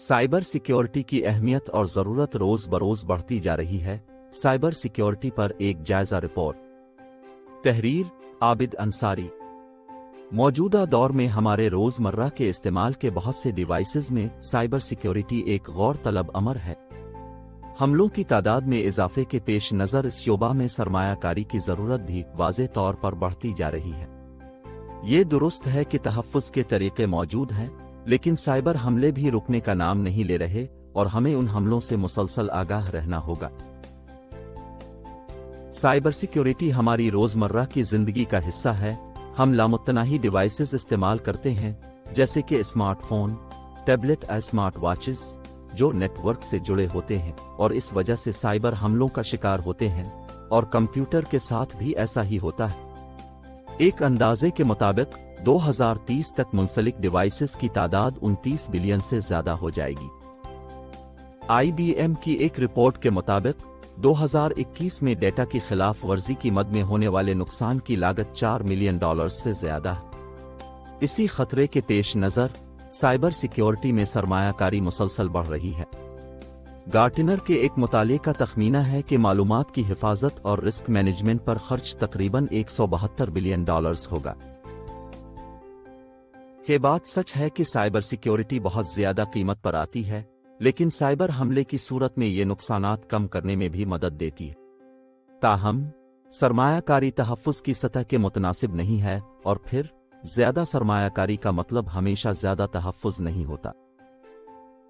Cyber security की अहमियत और ज़रूरत रोज़ बरोज़ बढ़ती जा रही है। साइबर सिक्योरिटी पर एक जायज़ा रिपोर्ट। तहरीर आबिद अंसारी। मौजूदा दौर में हमारे रोज़मर्रा के इस्तेमाल के बहुत से डिवाइसेस में साइबर सिक्योरिटी एक गौर तलब अमर है। हमलों की तादाद में इजाफे के पेश नज़र इस शोबा में सरमायाकारी की ज़रूरत भी वाज़े तौर पर बढ़ती जा रही है। ये दुरुस्त है कि तहफ़्फ़ुज़ के तरीक़े मौजूद हैं, लेकिन साइबर हमले भी रुकने का नाम नहीं ले रहे और हमें उन हमलों से मुसलसल आगाह रहना होगा। साइबर सिक्योरिटी हमारी रोज़मर्रा की ज़िंदगी का हिस्सा है। हम लामुत्तनाही डिवाइसेस इस्तेमाल करते हैं, जैसे कि स्मार्टफोन, टैबलेट, स्मार्ट वॉचेस, जो नेटवर्क से जुड़े होते हैं और इस वजह से साइबर हमलों का शिकार होते हैं, और कंप्यूटर के साथ भी ऐसा ही होता है। एक अंदाजे के मुताबिक 2030 तक मुंसलिक डिवाइसेस की तादाद 29 बिलियन से ज्यादा हो जाएगी। IBM की एक रिपोर्ट के मुताबिक 2021 में डेटा की खिलाफ वर्जी की मद में होने वाले नुकसान की लागत $4 मिलियन से ज्यादा है। इसी खतरे के पेश नज़र साइबर सिक्योरिटी में सरमायाकारी मुसलसल बढ़ रही है। गार्टनर के एक मुताले का तखमीना है कि मालूमात की हिफाजत और रिस्क मैनेजमेंट पर खर्च तकरीबन $172 बिलियन होगा। ये बात सच है कि साइबर सिक्योरिटी बहुत ज्यादा कीमत पर आती है, लेकिन साइबर हमले की सूरत में ये नुकसानात कम करने में भी मदद देती है। ताहम सरमायाकारी तहफ़्फ़ुज़ की सतह के मुतनासिब नहीं है, और फिर ज्यादा सरमायाकारी का मतलब हमेशा ज्यादा तहफ़्फ़ुज़ नहीं होता।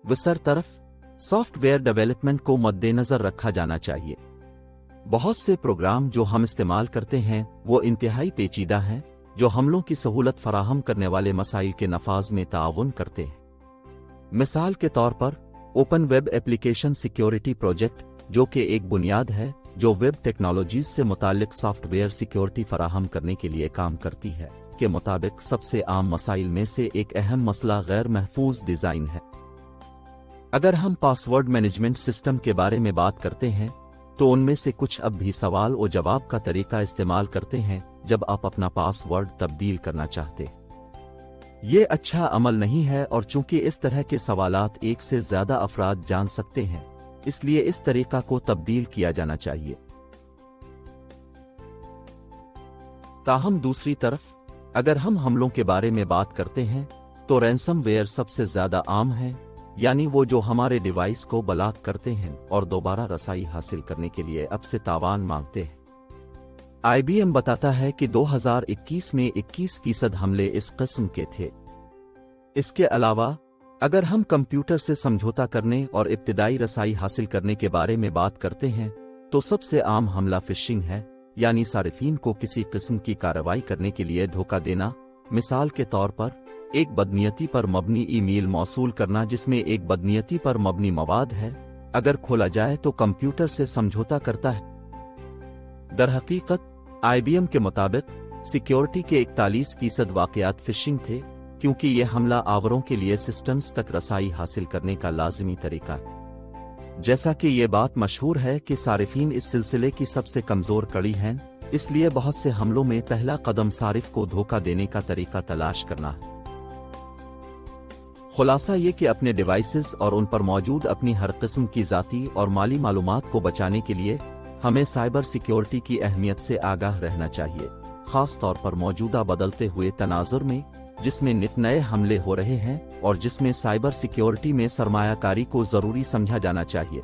दूसरी तरफ सॉफ्टवेयर डेवलपमेंट को मद्देनजर रखा जाना चाहिए। बहुत से प्रोग्राम जो हम इस्तेमाल करते हैं वो इंतहाई पेचीदा हैं, जो हमलों की सहूलत फराहम करने वाले मसाइल के नफाज में ताउन करते हैं। मिसाल के तौर पर open web application security project, जो कि एक बुनियाद है जो वेब टेक्नोलॉजीज से मुताल्लिक सॉफ्टवेयर सिक्योरिटी फराहम करने के लिए काम करती है, के मुताबिक सबसे आम मसाइल में से एक अहम मसला गैर महफूज डिज़ाइन है। अगर हम पासवर्ड मैनेजमेंट सिस्टम के बारे में बात करते हैं तो उनमें से कुछ अब भी सवाल और जवाब का तरीका इस्तेमाल करते हैं जब आप अपना पासवर्ड तब्दील करना चाहते। ये अच्छा अमल नहीं है, और चूंकि इस तरह के सवालात एक से ज्यादा अफराद जान सकते हैं, इसलिए इस तरीका को तब्दील किया जाना चाहिए। ताहम दूसरी तरफ अगर हम हमलों के बारे में बात करते हैं तो रैंसमवेयर सबसे ज्यादा आम है, यानी वो जो हमारे डिवाइस को ब्लॉक करते हैं और दोबारा रसाई हासिल करने के लिए अब से तावान मांगते हैं। IBM बताता है कि 2021 में 21% हमले इस किस्म के थे। इसके अलावा अगर हम कंप्यूटर से समझौता करने और इब्तिदाई रसाई हासिल करने के बारे में बात करते हैं तो सबसे आम हमला फिशिंग है, यानी सारिफीन को किसी किस्म की कार्रवाई करने के लिए धोखा देना। मिसाल के तौर पर एक बदनीयती पर मबनी ईमेल मौसूल करना जिसमें एक बदनीयती पर मबनी मवाद है, अगर खोला जाए तो कंप्यूटर से समझौता करता है। दरहकीकत IBM के मुताबिक सिक्योरिटी के 41% वाकयात फिशिंग थे, क्योंकि यह हमला आवरों के लिए सिस्टम्स तक रसाई हासिल करने का लाजिमी तरीका है। जैसा कि ये बात मशहूर है कि सारिफीन इस सिलसिले की सबसे कमजोर कड़ी हैं, इसलिए बहुत से हमलों में पहला कदम सारिफ को धोखा देने का तरीका तलाश करना है। खुलासा ये कि अपने डिवाइसेस और उन पर मौजूद अपनी हर किस्म की ज़ाती और माली मालूमात को बचाने के लिए हमें साइबर सिक्योरिटी की अहमियत से आगाह रहना चाहिए, खास तौर पर मौजूदा बदलते हुए तनाजुर में जिसमें नित नए हमले हो रहे हैं और जिसमें साइबर सिक्योरिटी में सरमायाकारी को ज़रूरी समझा जाना चाहिए।